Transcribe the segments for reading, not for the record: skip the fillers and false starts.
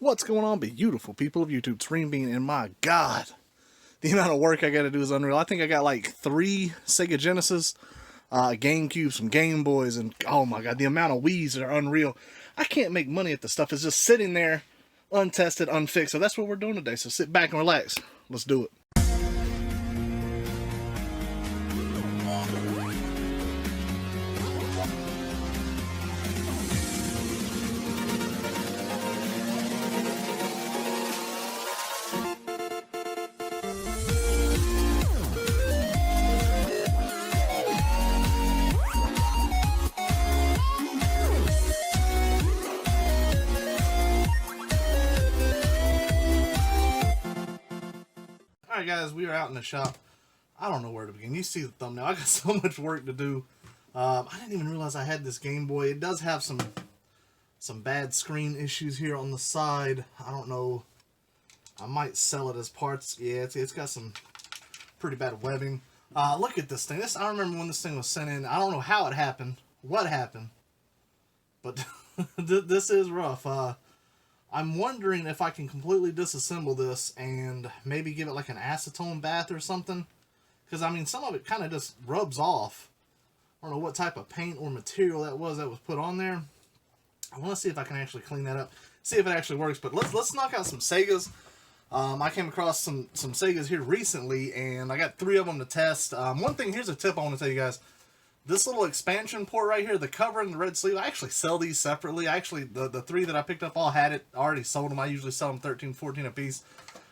What's going on, beautiful people of YouTube? It's Renebean, and my God, the amount of work I got to do is unreal. I think I got like 3 Sega Genesis, GameCube, some Game Boys, and oh my God, the amount of Wii's that are unreal. I can't make money at this stuff. It's just sitting there, untested, unfixed. So that's what we're doing today. So sit back and relax. Let's do it. Alright guys, we are out in the shop. I don't know where to begin. You see the thumbnail. I got so much work to do. I didn't even realize I had this Game Boy. It does have some bad screen issues here on the side. I don't know. I might sell it as parts. Yeah, it's got some pretty bad webbing. Look at this thing. I remember when this thing was sent in. I don't know how it happened. What happened. But this is rough. I'm wondering if I can completely disassemble this and maybe give it like an acetone bath or something. Because, I mean, some of it kind of just rubs off. I don't know what type of paint or material that was put on there. I want to see if I can actually clean that up. See if it actually works. But let's knock out some Segas. I came across some Segas here recently, and I got 3 of them to test. One thing, here's a tip I want to tell you guys. This little expansion port right here, the cover and the red sleeve, I actually sell these separately. Actually, the 3 that I picked up all had it. I already sold them. I usually sell them 13, 14 a piece.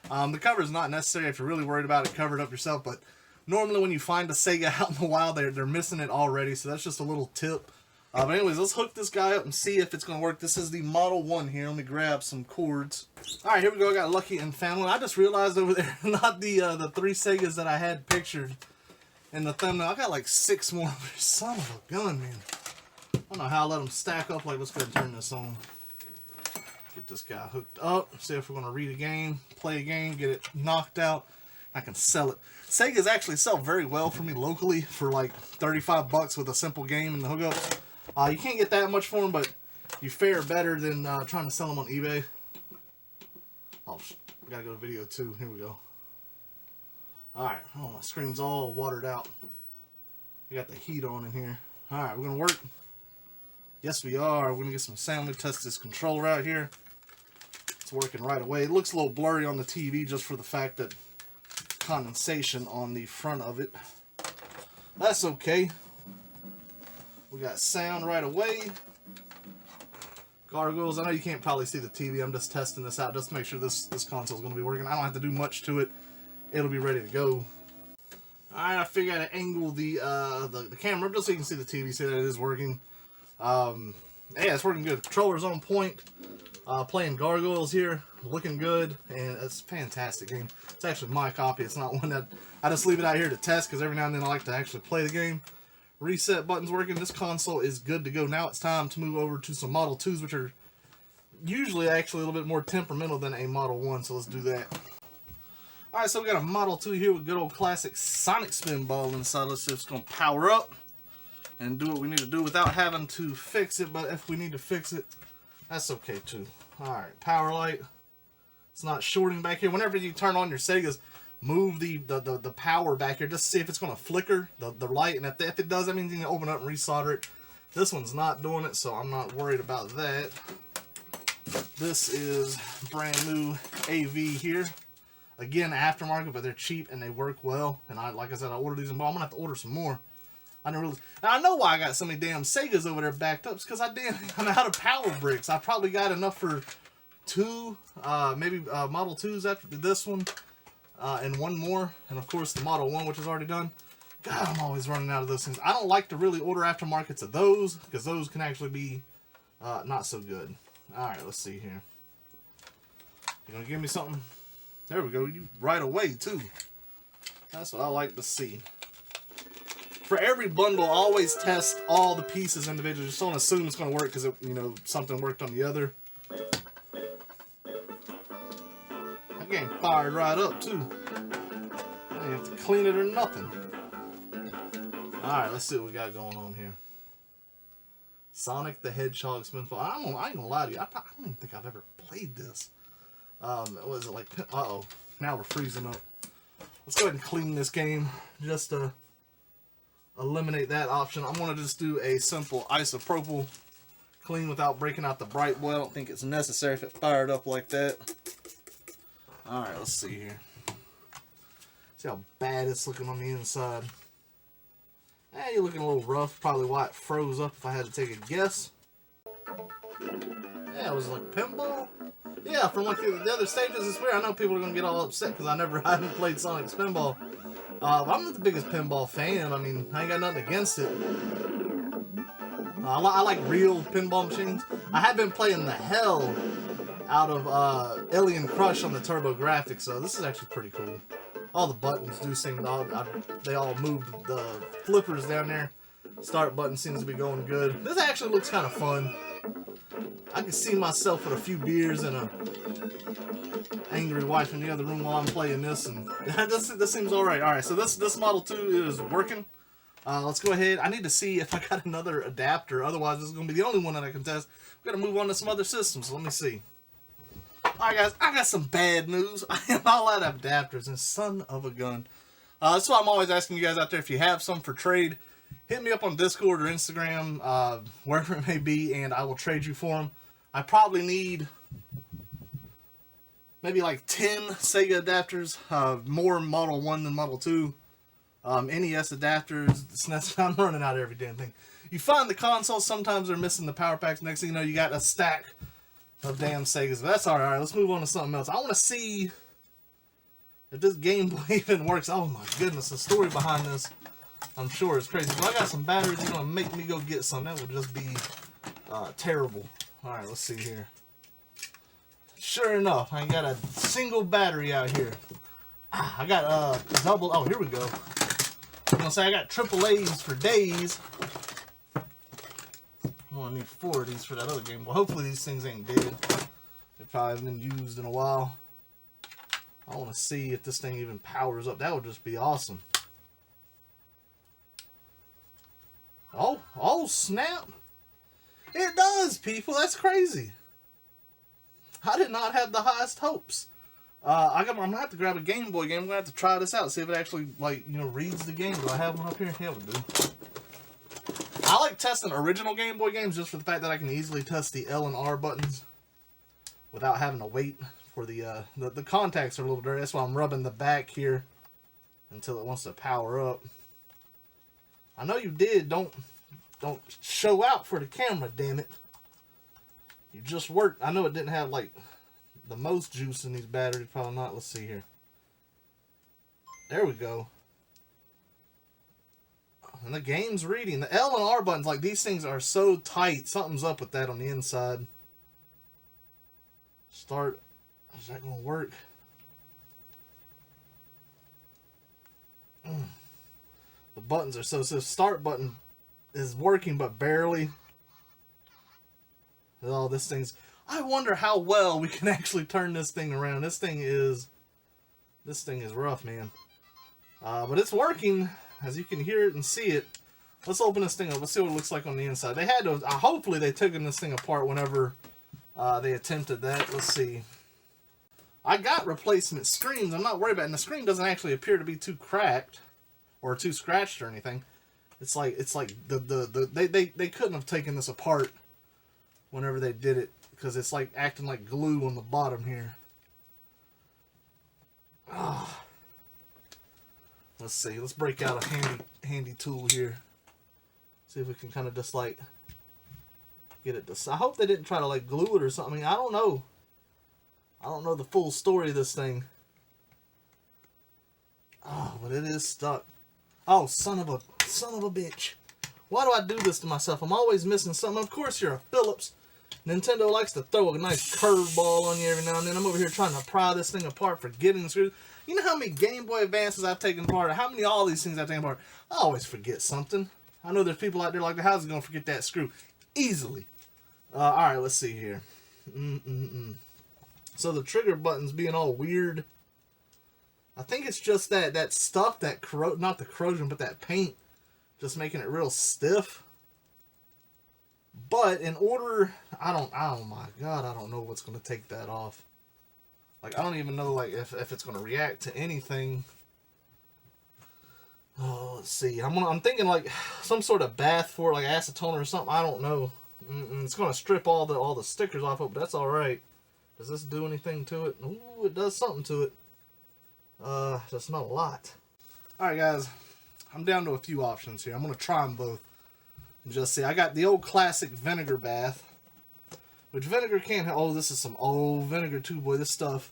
The cover is not necessary if you're really worried about it. Cover it up yourself. But normally when you find a Sega out in the wild, they're missing it already. So that's just a little tip. But anyways, let's hook this guy up and see if it's going to work. This is the Model 1 here. Let me grab some cords. Alright, here we go. I got lucky and found one. I just realized over there, not the 3 Segas that I had pictured in the thumbnail. I got like 6 more. Son of a gun, man. I don't know how I let them stack up. Like, let's go ahead and turn this on. Get this guy hooked up. See if we're going to read a game, play a game, get it knocked out. I can sell it. Segas actually sell very well for me locally for like 35 bucks with a simple game and the hookup. You can't get that much for them, but you fare better than trying to sell them on eBay. Oh, we gotta go to video 2. Here we go. Alright, oh, my screen's all watered out. We got the heat on in here. Alright, we're gonna work. Yes, we are. We're gonna get some sound. Let me test this controller out here. It's working right away. It looks a little blurry on the TV just for the fact that condensation on the front of it. That's okay. We got sound right away. Gargoyles. I know you can't probably see the TV. I'm just testing this out just to make sure this console is going to be working. I don't have to do much to it. It'll be ready to go. Alright, I figured I'd angle the camera up just so you can see the TV, see that it is working. Yeah, it's working good. Controller's on point. Playing Gargoyles here. Looking good. And it's a fantastic game. It's actually my copy. It's not one that I just leave it out here to test because every now and then I like to actually play the game. Reset button's working. This console is good to go. Now it's time to move over to some Model 2s, which are usually actually a little bit more temperamental than a Model 1, so let's do that. Alright, so we got a Model 2 here with good old classic Sonic Spin Ball inside. Let's see if it's going to power up and do what we need to do without having to fix it, but if we need to fix it, that's okay too. Alright, power light. It's not shorting back here. Whenever you turn on your Segas, move the power back here just to see if it's going to flicker the light, and if it does, that means you can open up and resolder it. This one's not doing it, so I'm not worried about that. This is brand new AV here. Again, aftermarket, but they're cheap and they work well. And like I said, I ordered these in bulk. I'm gonna have to order some more. Now I know why I got so many damn Segas over there backed up. It's because I'm out of power bricks. I probably got enough for 2, maybe Model 2s after this one. And 1 more, and of course the Model 1, which is already done. God, I'm always running out of those things. I don't like to really order aftermarkets of those, because those can actually be not so good. Alright, let's see here. You gonna give me something? There we go, you right away too. That's what I like to see. For every bundle, always test all the pieces individually. Just don't assume it's gonna work because something worked on the other. Game fired right up too. You have to clean it or nothing. Alright, let's see what we got going on here. Sonic the Hedgehog Spinball. I ain't gonna lie to you. I don't even think I've ever played this. What was it like? Uh-oh. Now we're freezing up. Let's go ahead and clean this game just to eliminate that option. I'm going to just do a simple isopropyl clean without breaking out the bright boy. I don't think it's necessary if it fired up like that. Alright, let's see here. See how bad it's looking on the inside. You're looking a little rough. Probably why it froze up if I had to take a guess. Yeah, it was like pinball. Yeah, from like the other stages, it's weird. I know people are going to get all upset because I haven't played Sonic's Pinball. But I'm not the biggest pinball fan. I mean, I ain't got nothing against it. I like real pinball machines. I have been playing the hell out of Alien Crush on the TurboGrafx, so this is actually pretty cool. All the buttons do seem they all moved. The flippers down there. Start button seems to be going good. This actually looks kind of fun. I can see myself with a few beers and a angry wife in the other room while I'm playing this, and this seems alright. Alright, so this Model 2 is working. Let's go ahead. I need to see if I got another adapter, otherwise this is going to be the only one that I can test. We're going to move on to some other systems, so let me see. Alright guys, I got some bad news. I am all out of adapters, and son of a gun. That's why I'm always asking you guys out there, if you have some for trade, hit me up on Discord or Instagram, wherever it may be, and I will trade you for them. I probably need maybe like 10 Sega adapters, more Model 1 than Model 2. NES adapters, SNES, I'm running out of every damn thing. You find the consoles, sometimes they're missing the power packs. Next thing you know, you got a stack of damn Segas. But that's alright. Let's move on to something else. I want to see if this Game Boy even works. Oh my goodness, the story behind this, I'm sure it's crazy. If I got some batteries, you're going to make me go get some. That would just be terrible. Alright, let's see here. Sure enough, I ain't got a single battery out here. I got double. Oh, here we go. I'm gonna say I got AAAs for days. I'm gonna need 4 of these for that other game. Well, hopefully these things ain't dead. They probably haven't been used in a while. I want to see if this thing even powers up. That would just be awesome. Oh snap! It does, people. That's crazy. I did not have the highest hopes. I'm gonna have to grab a Game Boy game. I'm gonna have to try this out, see if it actually, like, you know, reads the game. Do I have one up here? Yeah, we do. I like testing original Game Boy games just for the fact that I can easily test the L and R buttons without having to wait for the contacts are a little dirty. That's why I'm rubbing the back here until it wants to power up. I know you did. Don't show out for the camera, damn it. You just worked. I know it didn't have like the most juice in these batteries. Probably not. Let's see here. There we go. And the game's reading. The L and R buttons, like, these things are so tight. Something's up with that on the inside. Start. Is that going to work? The buttons are so start button is working, but barely. Oh, this thing's... I wonder how well we can actually turn this thing around. This thing is rough, man. But it's working, as you can hear it and see it. Let's open this thing up. Let's see what it looks like on the inside. They had to... hopefully they took this thing apart whenever they attempted that. Let's see. I got replacement screens. I'm not worried about it. And the screen doesn't actually appear to be too cracked or too scratched or anything. It's like they couldn't have taken this apart whenever they did it, because it's like acting like glue on the bottom here. Oh. Let's see. Let's break out a handy tool here. See if we can kind of just like get it to... I hope they didn't try to like glue it or something. I mean, I don't know. I don't know the full story of this thing. Oh, but it is stuck. Oh, son of a bitch. Why do I do this to myself? I'm always missing something. Of course you're a Phillips. Nintendo likes to throw a nice curveball on you every now and then. I'm over here trying to pry this thing apart, forgetting screws. You know how many Game Boy Advances I've taken apart? How many all these things I've taken apart? I always forget something. I know there's people out there like, how's it going to forget that screw? Easily. Alright, let's see here. So the trigger button's being all weird. I think it's just that stuff, not the corrosion, but that paint, just making it real stiff. But in order, oh my god, I don't know what's going to take that off. Like, I don't even know, like, if it's going to react to anything. Oh, let's see. I'm thinking, like, some sort of bath for, like, acetone or something. I don't know. It's going to strip all the stickers off of it, but that's alright. Does this do anything to it? Ooh, it does something to it. That's not a lot. Alright, guys. I'm down to a few options here. I'm going to try them both. And just see. I got the old classic vinegar bath. Which vinegar can't have... Oh, this is some old vinegar too, boy. This stuff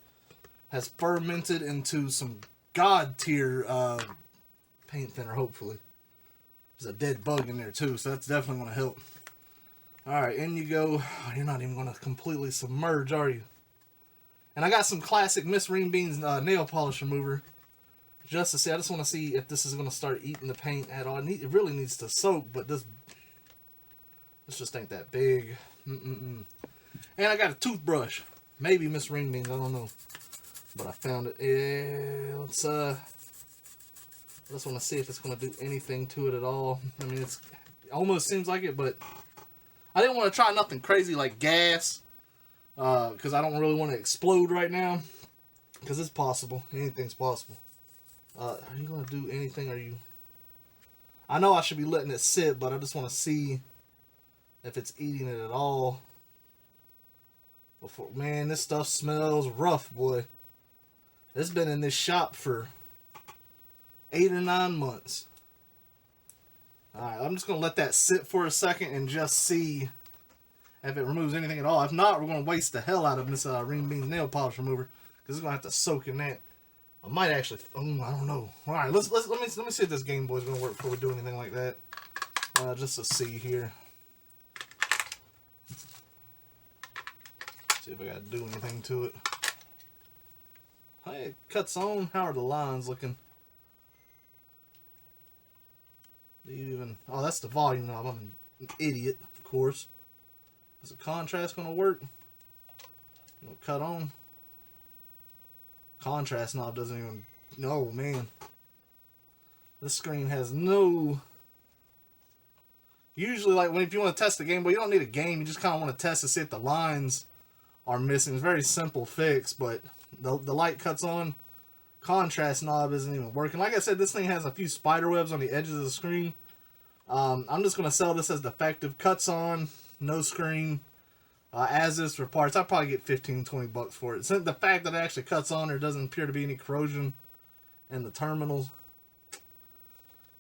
has fermented into some god tier paint thinner, hopefully. There's a dead bug in there too, so that's definitely going to help. Alright, in you go. Oh, you're not even going to completely submerge, are you? And I got some classic Miss Renebean's nail polish remover. Just to see. I just want to see if this is going to start eating the paint at all. It really needs to soak, but this just ain't that big. And I got a toothbrush. Maybe Miss Renebean's, I don't know. But I found it. I just want to see if it's going to do anything to it at all. I mean, it almost seems like it, but I didn't want to try nothing crazy like gas. Because I don't really want to explode right now. Because it's possible. Anything's possible. Are you going to do anything? I know I should be letting it sit, but I just want to see if it's eating it at all. Man, this stuff smells rough, boy. It's been in this shop for 8 or 9 months. Alright, I'm just going to let that sit for a second and just see if it removes anything at all. If not, we're going to waste the hell out of this Renebean nail polish remover, because it's going to have to soak in that. I might actually... I don't know. Alright, let me see if this Game Boy is going to work before we do anything like that. Just to see here. See if I got to do anything to it. Hey, it cuts on. How are the lines looking? Do you even... Oh, that's the volume knob. I'm an idiot, of course. Is the contrast going to work? No, cut on. Contrast knob doesn't even... No, man. This screen has no... Usually, like, if you want to test the Game Boy, you don't need a game. You just kind of want to test to see if the lines are missing. It's a very simple fix, but the light cuts on. Contrast knob isn't even working. Like I said, this thing has a few spider webs on the edges of the screen. I'm just going to sell this as defective. Cuts on, no screen, as is for parts. I'll probably get 15-20 bucks for it. Since the fact that it actually cuts on, there doesn't appear to be any corrosion in the terminals.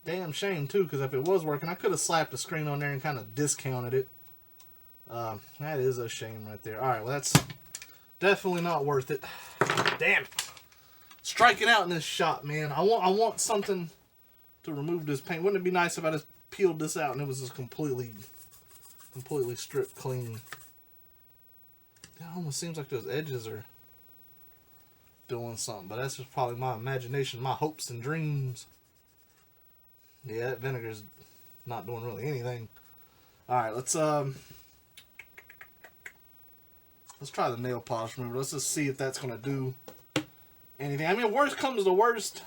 Damn shame too, because if it was working, I could have slapped the screen on there and kind of discounted it. That is a shame right there. Alright, well that's definitely not worth it. Damn it. Striking out in this shop, man. I want something to remove this paint. Wouldn't it be nice if I just peeled this out and it was just completely stripped clean? It almost seems like those edges are doing something, but that's just probably my imagination, my hopes and dreams. Yeah, that vinegar's not doing really anything. Alright, let's try the nail polish remover. Let's just see if that's going to do anything. I mean, worst comes to worst,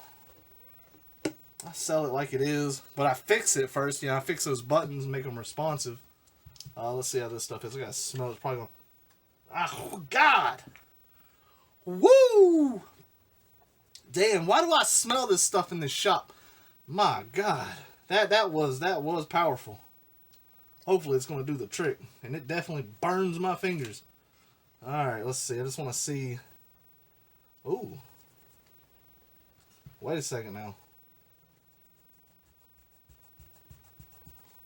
I sell it like it is, but I fix it first. You know, I fix those buttons and make them responsive. Let's see how this stuff is. I gotta smell it. It's probably going... Oh, God! Woo! Damn, why do I smell this stuff in this shop? My God. That was powerful. Hopefully it's going to do the trick. And it definitely burns my fingers. Alright, let's see. I just want to see... Ooh. Wait a second now.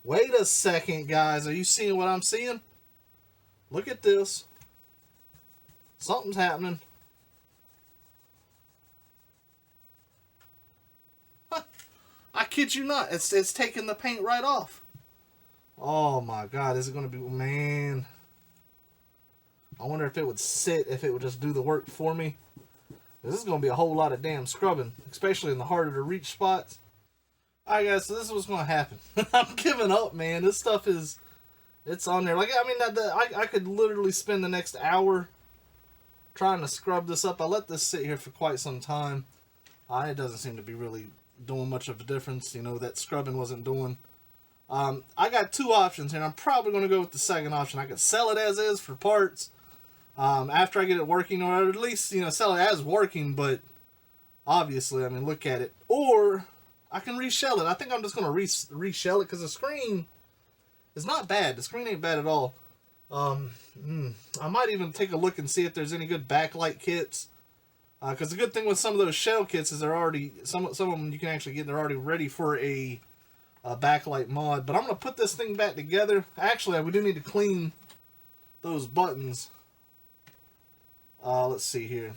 Wait a second, guys. Are you seeing what I'm seeing? Look at this. Something's happening. Huh. I kid you not. It's taking the paint right off. Oh my God. Is it going to be... Man. I wonder if it would sit, if it would just do the work for me. This is going to be a whole lot of damn scrubbing, especially in the harder to reach spots. Alright guys, so this is what's going to happen. I'm giving up, man. This stuff is... It's on there. Like, I mean, I could literally spend the next hour trying to scrub this up. I let this sit here for quite some time. It doesn't seem to be really doing much of a difference. You know, that scrubbing wasn't doing... I got two options here, and I'm probably going to go with the second option. I could sell it as is for parts. after I get it working, or at least, you know, sell it as working, but obviously, I mean, look at it. Or I can reshell it. I think I'm just going to reshell it because the screen is not bad. The screen ain't bad at all. I might even take a look and see if there's any good backlight kits. Because the good thing with some of those shell kits is they're already, some of them you can actually get, they're already ready for a backlight mod. But I'm going to put this thing back together. Actually, we do need to clean those buttons. Let's see here.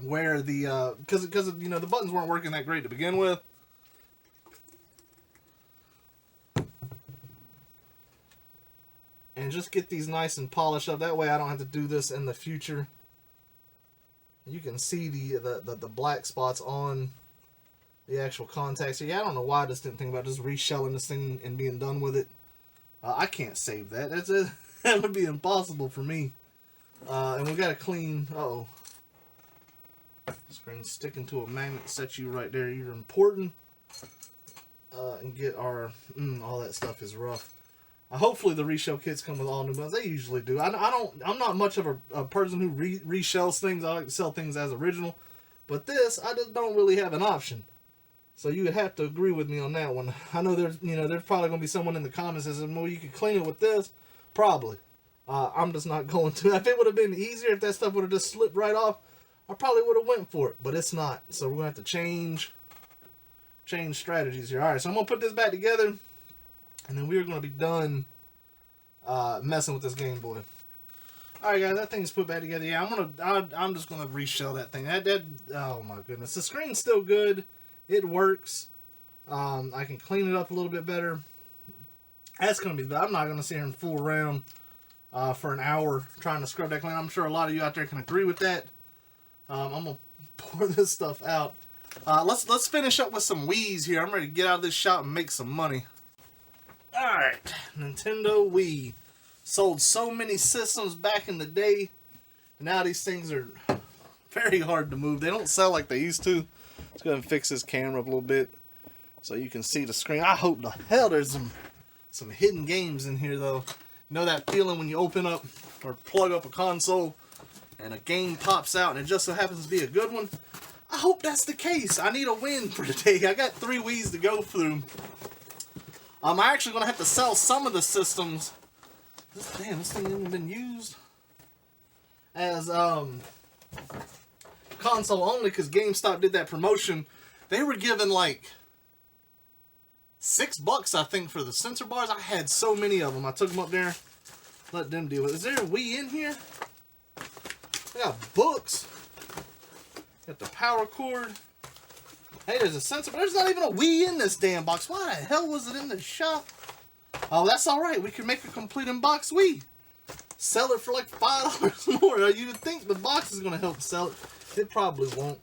Where the, because you know, the buttons weren't working that great to begin with. And just get these nice and polished up. That way I don't have to do this in the future. You can see the black spots on the actual contacts. So yeah, I don't know why I just didn't think about just reshelling this thing and being done with it. I can't save that. That would be impossible for me. And we got to clean. Uh-oh. Screen sticking to a magnet sets you right there. You're important. And get our... all that stuff is rough. Hopefully the reshell kits come with all new buttons. They usually do. I'm not much of a person who reshells things. I like to sell things as original. But this, I just don't really have an option. So you would have to agree with me on that one. I know there's probably going to be someone in the comments that says, well, you could clean it with this. Probably. I'm just not going to. If it would have been easier, if that stuff would have just slipped right off, I probably would have went for it. But it's not. So we're going to have to change strategies here. All right, so I'm going to put this back together. And then we're going to be done messing with this Game Boy. All right, guys, that thing's put back together. Yeah, I'm just going to reshell that thing. Oh my goodness, the screen's still good. It works. I can clean it up a little bit better. That's going to be. I'm not going to sit here and fool around for an hour trying to scrub that clean. I'm sure a lot of you out there can agree with that. I'm going to pour this stuff out. Let's finish up with some Wii's here. I'm ready to get out of this shop and make some money. Alright, Nintendo Wii. Sold so many systems back in the day. And now these things are very hard to move. They don't sell like they used to. Let's go ahead and fix this camera up a little bit so you can see the screen. I hope the hell there's some hidden games in here, though. You know that feeling when you open up or plug up a console and a game pops out and it just so happens to be a good one? I hope that's the case. I need a win for today. I got 3 Wii's to go through. I'm actually going to have to sell some of the systems. This thing hasn't been used as console only because GameStop did that promotion. They were giving like $6, I think, for the sensor bars. I had so many of them. I took them up there, let them deal with it. Is there a Wii in here? I got books. Got the power cord. Hey, there's a sensor, but there's not even a Wii in this damn box. Why the hell was it in the shop? Oh, that's alright. We can make a complete unboxed Wii. Sell it for like $5 more. You'd think the box is going to help sell it. It probably won't.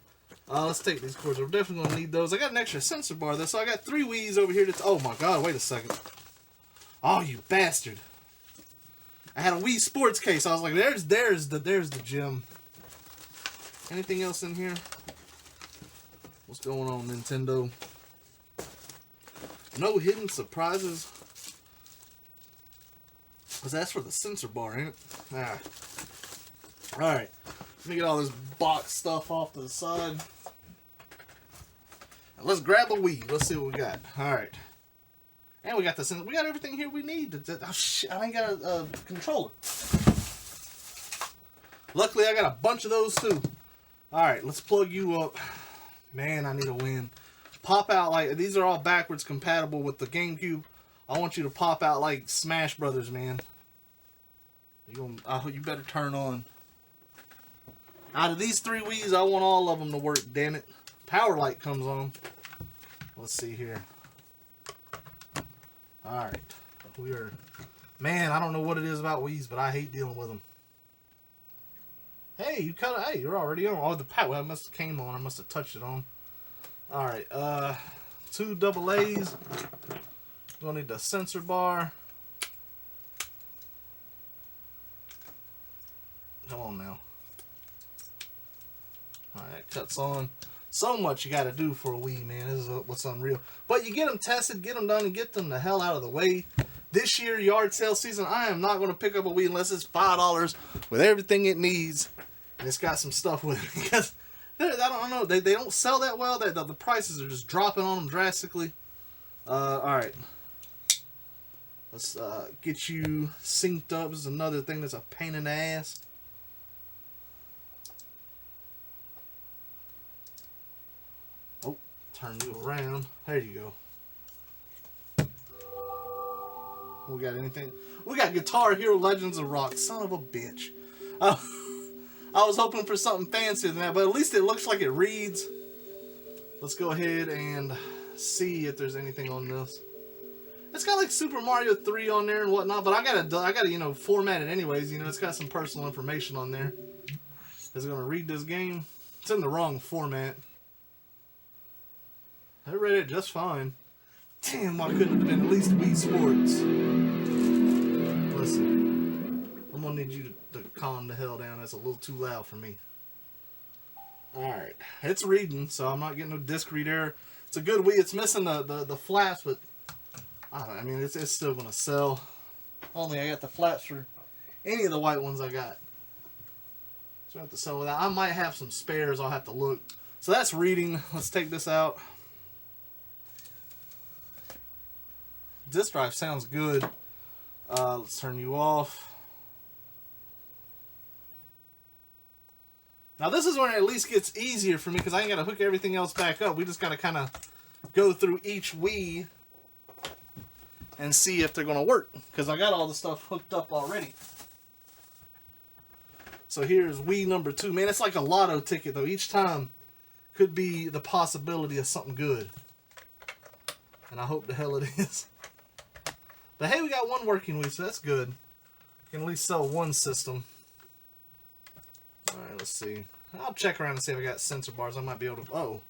Let's take these cords. We're definitely going to need those. I got an extra sensor bar there, so I got 3 Wii's over here. Oh my god, wait a second. Oh, you bastard. I had a Wii sports case. I was like, there's the gem. Anything else in here? What's going on, Nintendo? No hidden surprises. Because that's for the sensor bar, ain't it? Ah. Alright. Let me get all this box stuff off to the side. Now let's grab a Wii. Let's see what we got. Alright. And we got this. We got everything here we need. Oh, shit. I ain't got a controller. Luckily, I got a bunch of those, too. Alright, let's plug you up. Man, I need a win. Pop out like... These are all backwards compatible with the GameCube. I want you to pop out like Smash Brothers, man. You better turn on. Out of these 3 Wii's, I want all of them to work, damn it. Power light comes on. Let's see here. Alright. We are... Man, I don't know what it is about Wii's, but I hate dealing with them. Hey, hey, you're already on. Oh, the power, I must have came on. I must have touched it on. Alright, 2 AA's. Gonna need the sensor bar. Come on now. Alright, that cuts on. So much you gotta do for a Wii, man. This is what's unreal. But you get them tested, get them done, and get them the hell out of the way. this year, yard sale season, I am not going to pick up a Wii unless it's $5 with everything it needs. And it's got some stuff with it. Because, I don't know, they don't sell that well. The prices are just dropping on them drastically. Alright. Let's get you synced up. This is another thing that's a pain in the ass. Oh, turn you around. There you go. We got anything? We got Guitar Hero Legends of Rock. Son of a bitch. I was hoping for something fancier than that, but at least it looks like it reads. Let's go ahead and see if there's anything on this. It's got like Super Mario 3 on there and whatnot, but I gotta you know, format it anyways. You know, it's got some personal information on there. Is it gonna read this game? It's in the wrong format. I read it just fine. Damn, why couldn't it have been at least Wii Sports? Listen, I'm gonna need you to calm the hell down. That's a little too loud for me. Alright, it's reading, so I'm not getting no disc read error. It's a good Wii. It's missing the flaps, but I mean, it's still gonna sell. Only I got the flaps for any of the white ones I got. So I have to sell that. I might have some spares. I'll have to look. So that's reading. Let's take this out. Disk drive sounds good. Let's turn you off. Now this is when it at least gets easier for me because I ain't got to hook everything else back up. We just got to kind of go through each Wii and see if they're going to work because I got all the stuff hooked up already. So here's Wii number 2. Man, it's like a lotto ticket though. Each time could be the possibility of something good. And I hope the hell it is. But hey, we got one working Wii, so that's good. We can at least sell one system. Alright, let's see. I'll check around and see if I got sensor bars. I might be able to... Oh,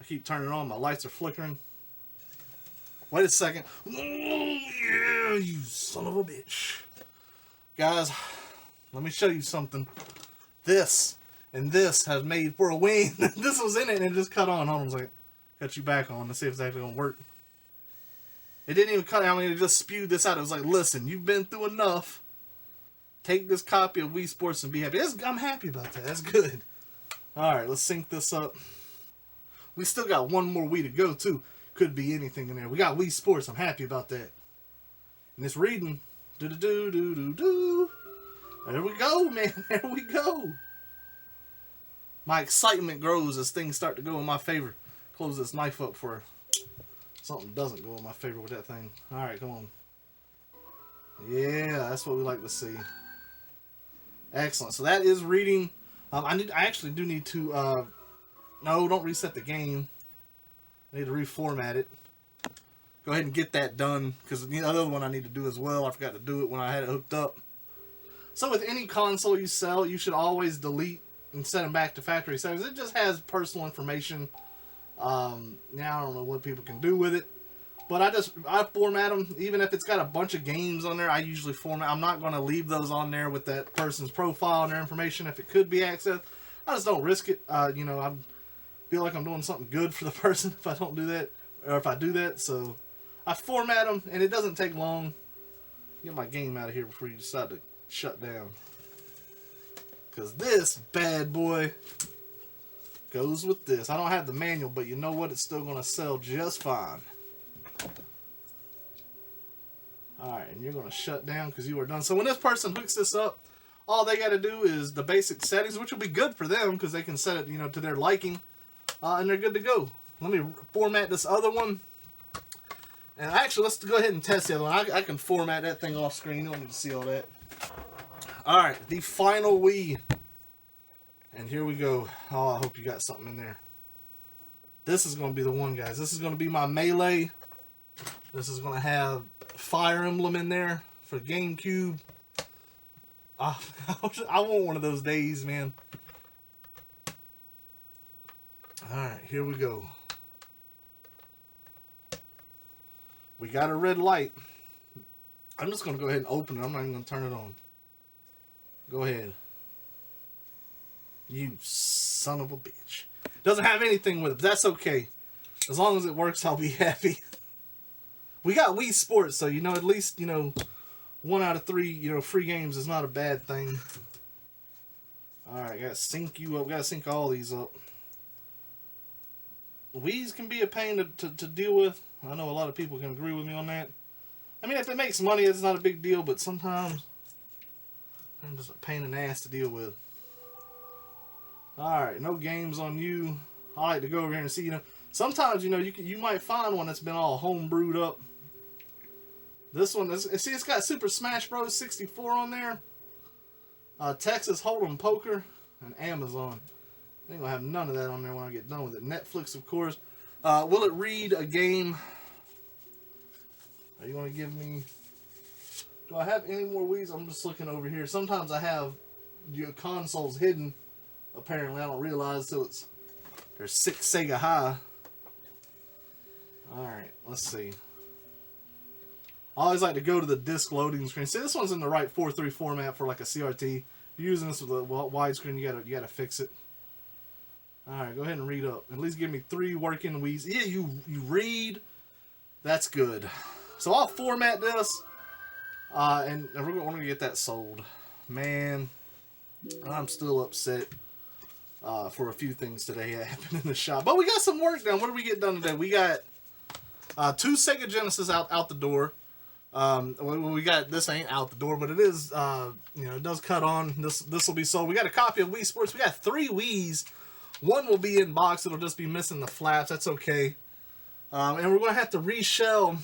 I keep turning it on. My lights are flickering. Wait a second. Oh, yeah, you son of a bitch. Guys, let me show you something. This and this has made for a win. This was in it and it just cut on. Hold on a second. Cut you back on to see if it's actually going to work. It didn't even cut out. I mean, it just spewed this out. It was like, listen, you've been through enough. Take this copy of Wii Sports and be happy. I'm happy about that. That's good. Alright, let's sync this up. We still got one more Wii to go, too. Could be anything in there. We got Wii Sports. I'm happy about that. And it's reading. Do-do-do-do-do-do. There we go, man. There we go. My excitement grows as things start to go in my favor. Close this knife up for something doesn't go in my favor with that thing. Alright, come on. Yeah, that's what we like to see. Excellent. So that is reading. I actually do need to... no, don't reset the game. I need to reformat it. Go ahead and get that done. Because the other one I need to do as well. I forgot to do it when I had it hooked up. So with any console you sell, you should always delete and set them back to factory settings. It just has personal information. Now I don't know what people can do with it, but I format them. Even if it's got a bunch of games on there, I usually format. I'm not going to leave those on there with that person's profile and their information if it could be accessed. I just don't risk it. You know, I feel like I'm doing something good for the person if I don't do that, or if I do that. So I format them, and it doesn't take long. Get my game out of here before you decide to shut down. Because this bad boy goes with this. I don't have the manual, but you know what? It's still going to sell just fine. Alright, and you're going to shut down because you are done. So when this person hooks this up, all they got to do is the basic settings, which will be good for them because they can set it, you know, to their liking. And they're good to go. Let me format this other one. And actually, let's go ahead and test the other one. I can format that thing off screen. You don't need to see all that. Alright, the final Wii. And here we go. Oh, I hope you got something in there. This is going to be the one, guys. This is going to be my Melee. This is going to have Fire Emblem in there for GameCube. I want one of those days, man. Alright, here we go. We got a red light. I'm just going to go ahead and open it. I'm not even going to turn it on. Go ahead. You son of a bitch. Doesn't have anything with it, but that's okay. As long as it works, I'll be happy. We got Wii Sports, so, you know, at least, you know, 1 out of 3, you know, free games is not a bad thing. Alright, gotta sync you up. Gotta sync all these up. Wii's can be a pain to deal with. I know a lot of people can agree with me on that. I mean, if it makes money, it's not a big deal, but sometimes I'm just a pain in the ass to deal with. Alright, no games on you. I like to go over here and see, you know, sometimes, you know, you might find one that's been all home brewed up. This one, see, it's got Super Smash Bros. 64 on there. Texas Hold'em Poker, and Amazon. I ain't gonna have none of that on there when I get done with it. Netflix, of course. Will it read a game? Are you gonna give me... Do I have any more Wii's? I'm just looking over here. Sometimes I have your consoles hidden. Apparently, I don't realize till there's 6 Sega high. Alright, let's see. I always like to go to the disc loading screen. See, this one's in the right 4:3 format for like a CRT. If you're using this with a widescreen, you gotta fix it. Alright, go ahead and read up. At least give me 3 working Wii's. Yeah, you read. That's good. So I'll format this. And we're gonna get that sold. Man, I'm still upset for a few things today that happened in the shop. But we got some work done. What did we get done today? We got 2 Sega Genesis out the door. We got, this ain't out the door, but it is, you know, it does cut on. This will be sold. We got a copy of Wii Sports. We got 3 Wii's. 1 will be in box. It'll just be missing the flaps. That's okay. And we're going to have to reshell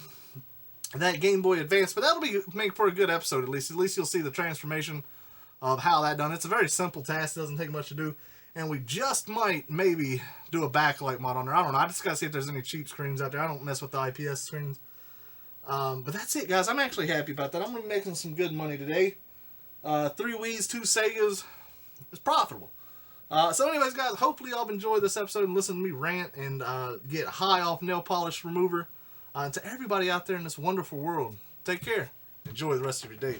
that Game Boy Advance, but that'll make for a good episode at least. At least you'll see the transformation of how that done. It's a very simple task. It doesn't take much to do. And we just might maybe do a backlight mod on there. I don't know. I just got to see if there's any cheap screens out there. I don't mess with the IPS screens. But that's it, guys. I'm actually happy about that. I'm going to be making some good money today. 3 Wii's, 2 Segas. It's profitable. So anyways, guys, hopefully y'all enjoyed this episode and listen to me rant and get high off nail polish remover. And to everybody out there in this wonderful world, take care. Enjoy the rest of your day.